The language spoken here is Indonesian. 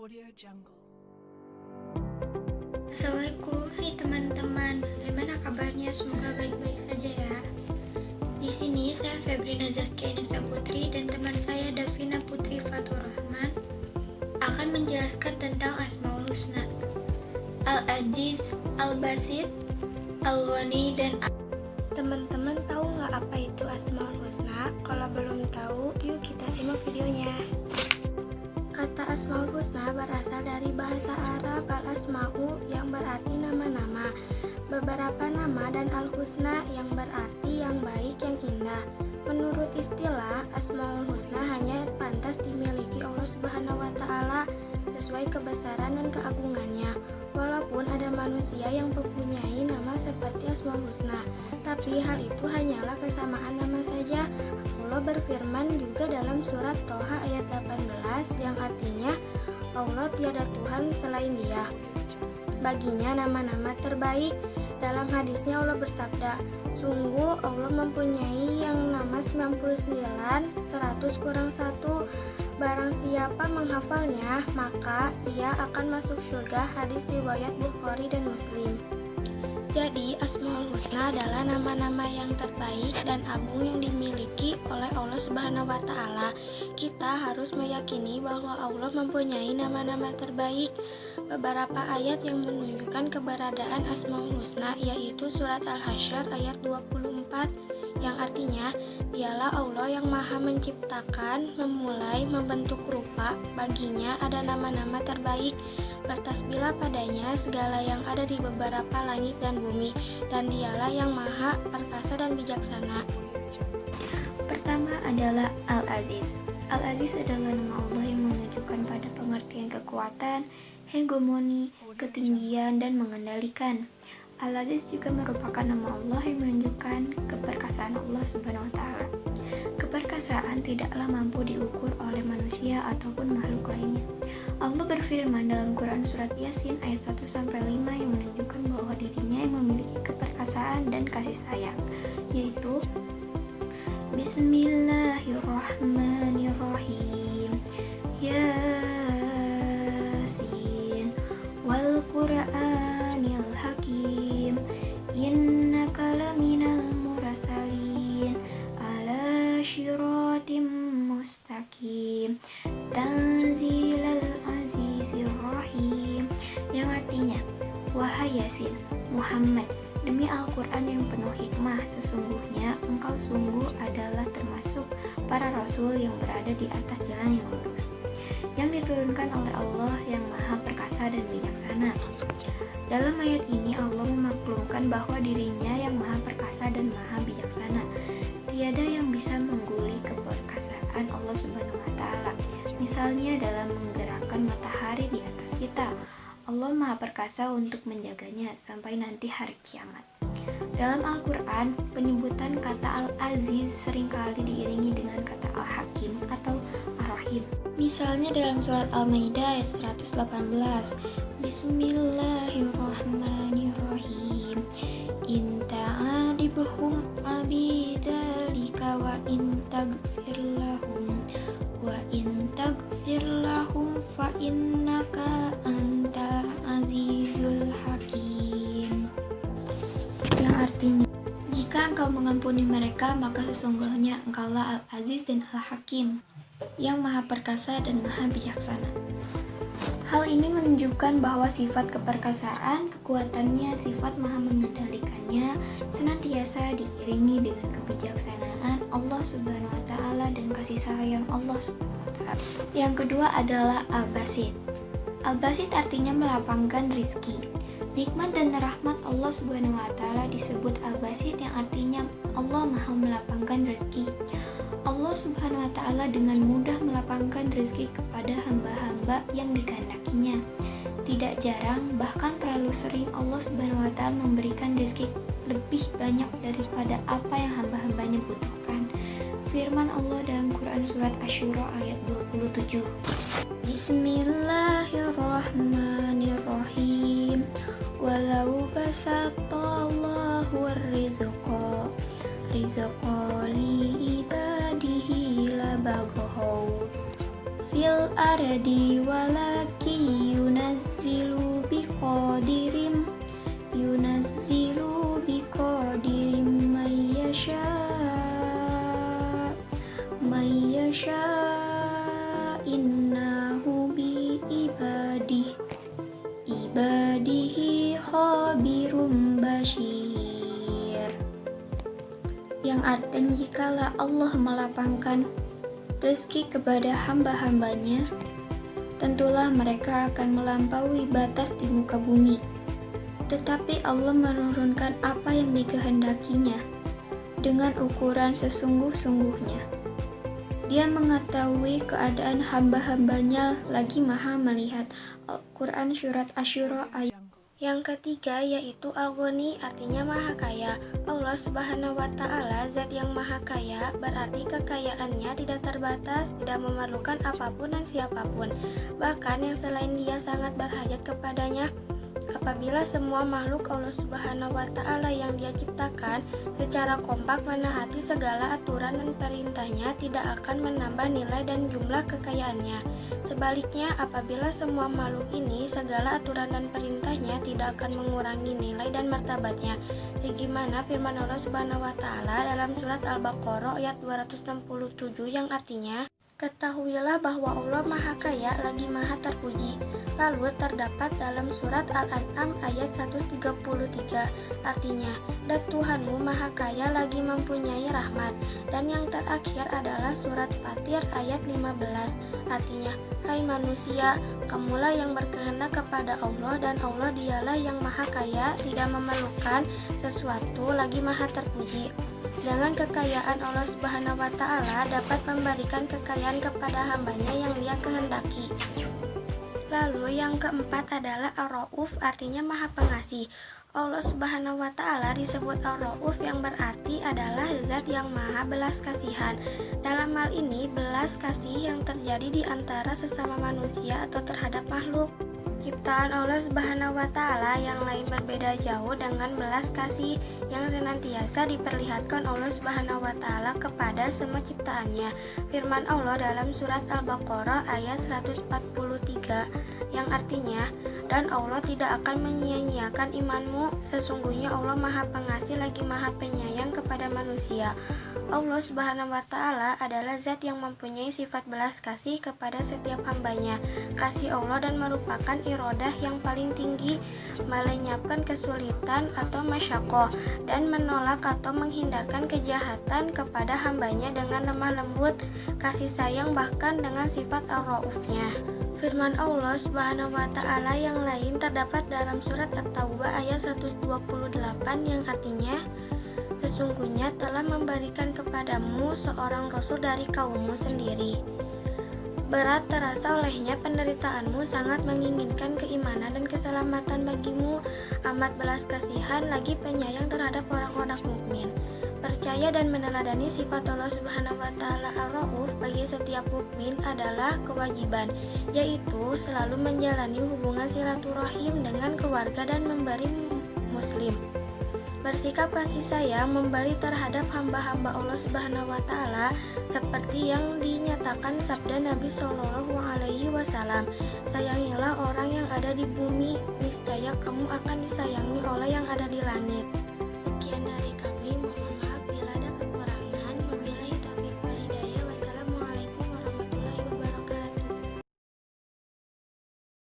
Audio Jungle. Assalamualaikum, hai teman-teman. Bagaimana kabarnya? Semoga baik-baik saja ya. Di sini saya Febri Nazaskia Nisa Putri dan teman saya Davina Putri Fatur Rahman akan menjelaskan tentang Asmaul Husna. Al-Aziz, Al-Basit, Al-Ghani, dan Teman-teman tahu nggak apa itu Asmaul Husna? Kalau belum tahu, yuk kita simak videonya. Kata Asmaul Husna berasal dari bahasa Arab al-asma'u yang berarti nama-nama, beberapa nama, dan al-husna yang berarti yang baik, yang indah. Menurut istilah, Asmaul Husna hanya pantas dimiliki Allah Subhanahu wa Ta'ala sesuai kebesaran dan keagungannya. Walaupun ada manusia yang mempunyai nama seperti Asmaul Husna, tapi hal itu hanyalah kesamaan nama saja. Allah berfirman juga dalam surat Toha ayat 18 yang artinya Allah tiada Tuhan selain Dia. Baginya nama-nama terbaik. Dalam hadisnya Allah bersabda, sungguh Allah mempunyai yang nama 99, 100 kurang 1. Barang siapa menghafalnya, maka ia akan masuk surga. Hadis riwayat Bukhari dan Muslim. Jadi, Asmaul Husna adalah nama-nama yang terbaik dan agung yang dimiliki oleh Allah Subhanahu wa Ta'ala. Kita harus meyakini bahwa Allah mempunyai nama-nama terbaik. Beberapa ayat yang menunjukkan keberadaan Asmaul Husna yaitu surat Al-Hasyr ayat 24 yang artinya dialah Allah yang maha menciptakan, memulai, membentuk rupa, baginya ada nama-nama terbaik. Bertasbihlah padanya segala yang ada di beberapa langit dan bumi, dan dialah yang maha perkasa dan bijaksana. pertama adalah Al-Aziz. Al-Aziz adalah nama Allah yang menunjukkan pada pengertian kekuatan, hegemoni, ketinggian, dan mengendalikan. Al-Aziz juga merupakan nama Allah yang menunjukkan keperkasaan Allah Subhanahu wa Ta'ala. Keperkasaan tidaklah mampu diukur oleh manusia ataupun makhluk lainnya. Allah berfirman dalam Quran surat Yasin ayat 1-5 yang menunjukkan bahwa dirinya yang memiliki keperkasaan dan kasih sayang, yaitu Bismillahirrahmanirrahim. Yasin wal Qur'anil Hakim innaka laminal mursalin ala syiratim mustaqim tanzilal azizir rahim, yang artinya, wahai Yasin, Muhammad, demi Al-Quran yang penuh hikmah, sesungguhnya engkau sungguh adalah termasuk para rasul yang berada di atas jalan yang lurus, yang diturunkan oleh Allah yang maha perkasa dan bijaksana. Dalam ayat ini Allah memaklumkan bahwa dirinya yang maha perkasa dan maha bijaksana. Tiada yang bisa mengguli keperkasaan Allah Subhanahu wa Ta'ala. Misalnya dalam menggerakkan matahari di atas kita, Allah maha perkasa untuk menjaganya sampai nanti hari kiamat. Dalam Al-Quran, penyebutan kata Al-Aziz seringkali diiringi dengan kata Al-Hakim atau Ar-Rahim. Misalnya dalam surat Al-Maidah ayat 118, Bismillahirrahmanirrahim. In ta'adibhum abidalika wa in tagfir lahum fa innaka anta azizul hakim, yang artinya, jika engkau mengampuni mereka, maka sesungguhnya engkaulah Al-Aziz dan Al-Hakim, yang maha perkasa dan maha bijaksana. Hal ini menunjukkan bahwa sifat keperkasaan, kekuatannya, sifat maha mengendalikannya senantiasa diiringi dengan kebijaksanaan Allah Subhanahu wa Ta'ala dan kasih sayang Allah Subhanahu wa Ta'ala. Yang kedua adalah Al-Basit. Al-Basit artinya melapangkan rizki. Nikmat dan rahmat Allah Subhanahu wa Ta'ala disebut Al-Basit yang artinya Allah maha melapangkan rezeki. Allah Subhanahu wa Ta'ala dengan mudah melapangkan rezeki kepada hamba-hamba yang dikehendakinya. Tidak jarang, bahkan terlalu sering Allah Subhanahu wa Ta'ala memberikan rezeki lebih banyak daripada apa yang hamba-hambanya butuhkan. Firman Allah dalam Quran surat Asy-Syura ayat 27. Bismillahirrahmanirrahim. Walau basatallahu rizqa li ibadihi labaghaw fil ardi walakin saat dan jikalau Allah melapangkan rezeki kepada hamba-hambanya, tentulah mereka akan melampaui batas di muka bumi. Tetapi Allah menurunkan apa yang dikehendakinya dengan ukuran sesungguh-sungguhnya. Dia mengetahui keadaan hamba-hambanya lagi maha melihat. Al-Quran Surat Asy-Syura ayat. Yang ketiga yaitu Al-Ghani, artinya maha kaya. Allah Subhanahu wa Ta'ala zat yang maha kaya, berarti kekayaannya tidak terbatas, tidak memerlukan apapun dan siapapun. Bahkan yang selain Dia sangat berhajat kepadanya. Apabila semua makhluk Allah Subhanahu wa Ta'ala yang Dia ciptakan secara kompak menaati segala aturan dan perintahnya, tidak akan menambah nilai dan jumlah kekayaannya. Sebaliknya, apabila semua makhluk ini segala aturan dan perintahnya tidak akan mengurangi nilai dan martabatnya. Sebagaimana firman Allah Subhanahu wa Ta'ala dalam surat Al-Baqarah ayat 267 yang artinya, ketahuilah bahwa Allah maha kaya lagi maha terpuji. Lalu terdapat dalam surat Al-An'am ayat 133, artinya, dan Tuhanmu maha kaya lagi mempunyai rahmat. Dan yang terakhir adalah surat Fatir ayat 15, artinya, hai manusia, kamulah yang berkehendak kepada Allah dan Allah dialah yang maha kaya, tidak memerlukan sesuatu, lagi maha terpuji. Dengan kekayaan Allah Subhanahu wa Ta'ala dapat memberikan kekayaan kepada hambanya yang Dia kehendaki. Lalu yang keempat adalah Ar-Rauf, artinya maha pengasih. Allah Subhanahu wa Ta'ala disebut Ar-Rauf yang berarti adalah zat yang maha belas kasihan. Dalam hal ini belas kasih yang terjadi di antara sesama manusia atau terhadap makhluk. Ciptaan Allah Subhanahu wa Ta'ala yang lain berbeda jauh dengan belas kasih yang senantiasa diperlihatkan Allah Subhanahu wa Ta'ala kepada semua ciptaannya. Firman Allah dalam surat Al-Baqarah ayat 143 yang artinya, dan Allah tidak akan menyia-nyiakan imanmu, sesungguhnya Allah maha pengasih lagi maha penyayang kepada manusia. Allah Subhanahu wa Ta'ala adalah zat yang mempunyai sifat belas kasih kepada setiap hambanya. Kasih Allah dan merupakan irodah yang paling tinggi, melenyapkan kesulitan atau masyakoh, dan menolak atau menghindarkan kejahatan kepada hambanya dengan lemah lembut, kasih sayang, bahkan dengan sifat Ar-Raufnya. Firman Allah Subhanahu wa Ta'ala yang lain terdapat dalam surat At-Taubah ayat 128 yang artinya, sesungguhnya telah memberikan kepadamu seorang rasul dari kaummu sendiri. Berat terasa olehnya penderitaanmu, sangat menginginkan keimanan dan keselamatan bagimu, amat belas kasihan lagi penyayang terhadap orang-orang mukmin. Percaya dan meneladani sifat Allah Subhanahu wa Ta'ala Ar-Rauf bagi setiap mukmin adalah kewajiban, yaitu selalu menjalani hubungan silaturahim dengan keluarga dan memberi muslim. Bersikap kasih sayang memberi terhadap hamba-hamba Allah Subhanahu wa Ta'ala seperti yang dinyatakan sabda Nabi Shallallahu alaihi wasallam, sayangilah orang yang ada di bumi, niscaya kamu akan disayangi oleh yang ada di langit.